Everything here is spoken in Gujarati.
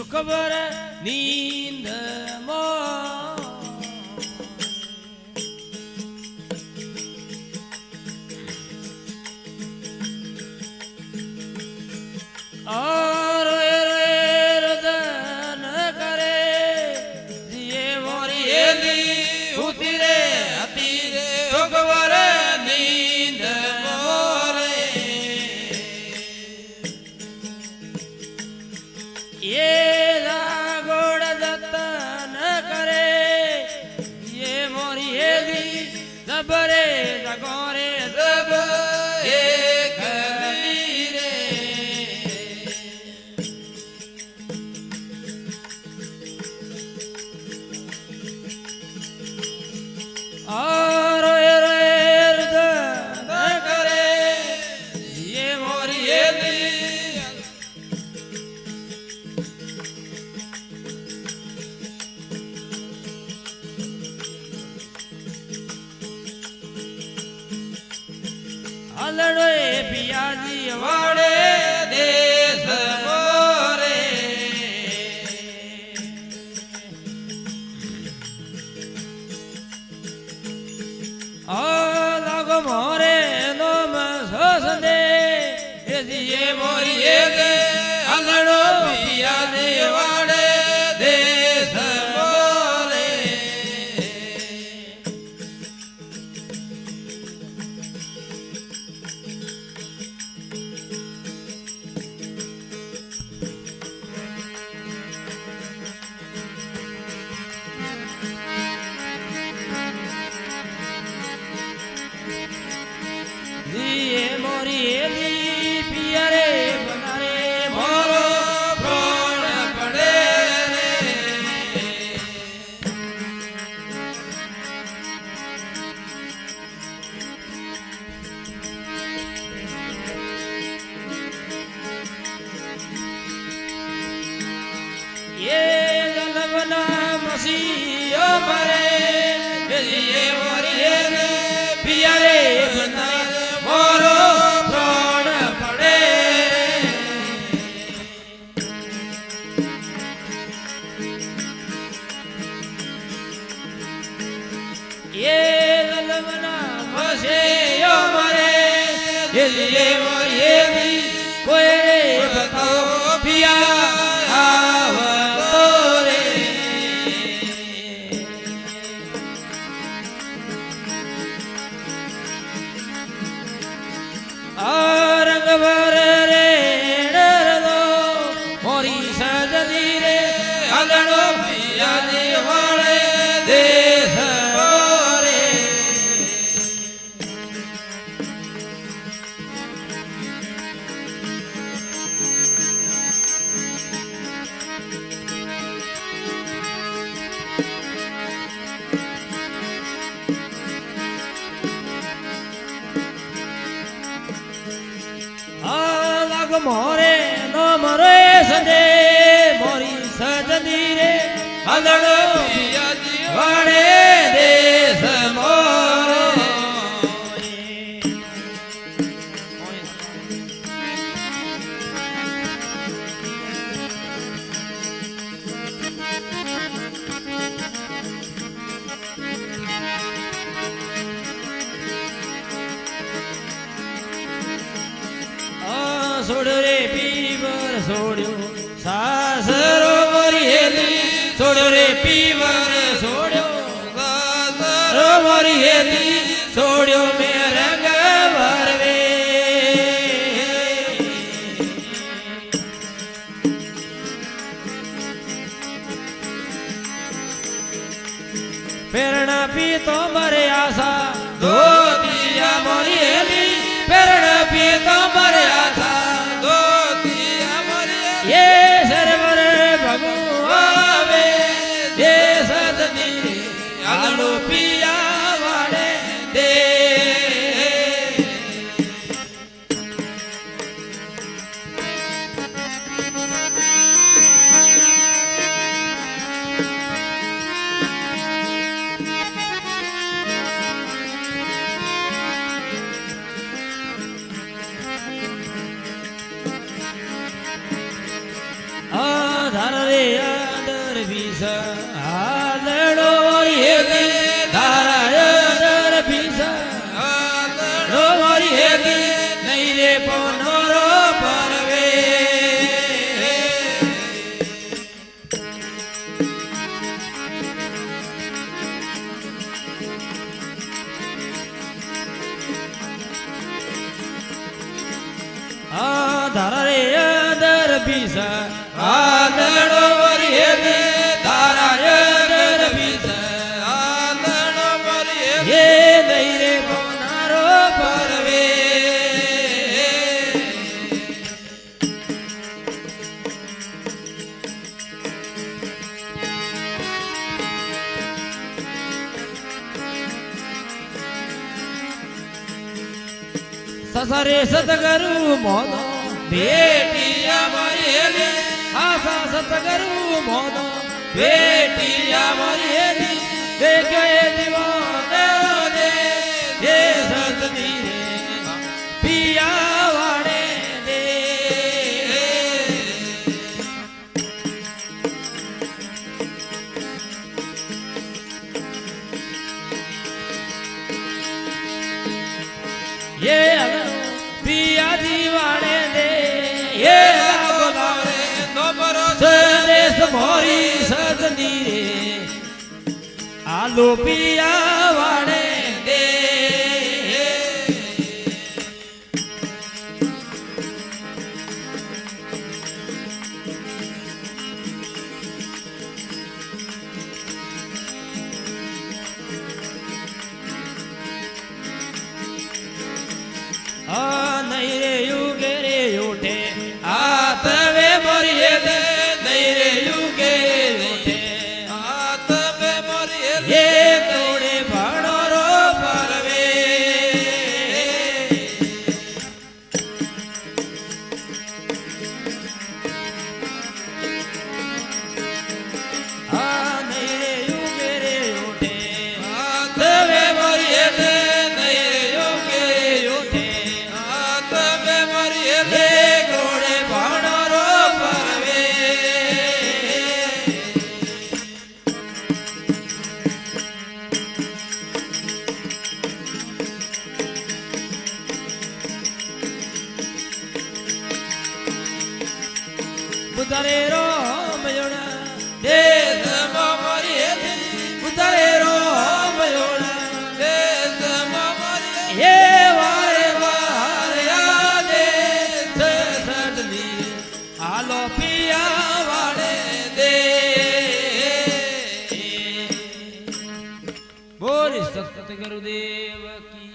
ખબર નીંદ બરે જગોરે જબ એક રે આરો રે રદ ન કરે એ મોરી એલી લડોએ પિયાજી વાડે દેશ મોરે લાગો મોરે નોમ સસંદે એ મોરી એ લડો પિયાજી વાડે દેશ મોરે મોરી એલી પિયરે બનારે મોરો પ્રાણ પડે રે એ જલવના મસીઓ મરે એ મોરી એલી પિયરે બનારે મોરો પ્રાણ પડે એ લલમના મસે યો મરે એ મોરી કોઈ રે બતાવો પિયા આવતો રે રંગ ભર રે ડરદો મોરી સજદી રે અગણો પિયાજી વાળે દેશ મોરે લાગો મોરે નો મરે સંદે મોરી સજદી રે અગણો પિયાજી વાળે દેશ મોરે છોડ રે પીવર છોડ્યો સાસરો મોરી હેલી છોડ રે પીવર છોડ્યો સાસરો મોરી હેલી છોડ્યો મે રંગ ભરવે પ્રેરણા પી તો મરે આશા ધોતિયા મોરી હેલી પ્રેરણા પી તો મરે આશા ये सरवर भगवावे ये सजनी आगणो पिया वाड़े दे ધર રે ભીસ આલણો મરીએ તારા ભીસ આલણો મરીએ હે નહીં રે પવનારો પરવે સસરે સતગરુ મોદો બેટિયા મરેલી આસા સતગરુ મોદો બેટિયા મરેલી દેખે દીવાનો દે હે સતની રે પિયા વાડે દે ये पिया दीवाने दे ये बोलावे नो भरोसे देश मोरी सजनी रे आलो पिया वाणे दे नहीं रे युगे रे उठे हाथ में मरिए दे नहीं रे युगे उठे हाथ में मरिए ये तोड़े भाड़ो रो परवे नहीं रे युगे रे उठे हाथ में मरिए दे नहीं रे युगे उठे घोड़े भाड़ो रो परवे बुधरे रो मयोड़ा देश मामरिए बुधरे रो मयोड़ा देश मामरिए ये वारे वारे यादे सजनी आलो पिया वाले दे बोल सत गुरुदेव की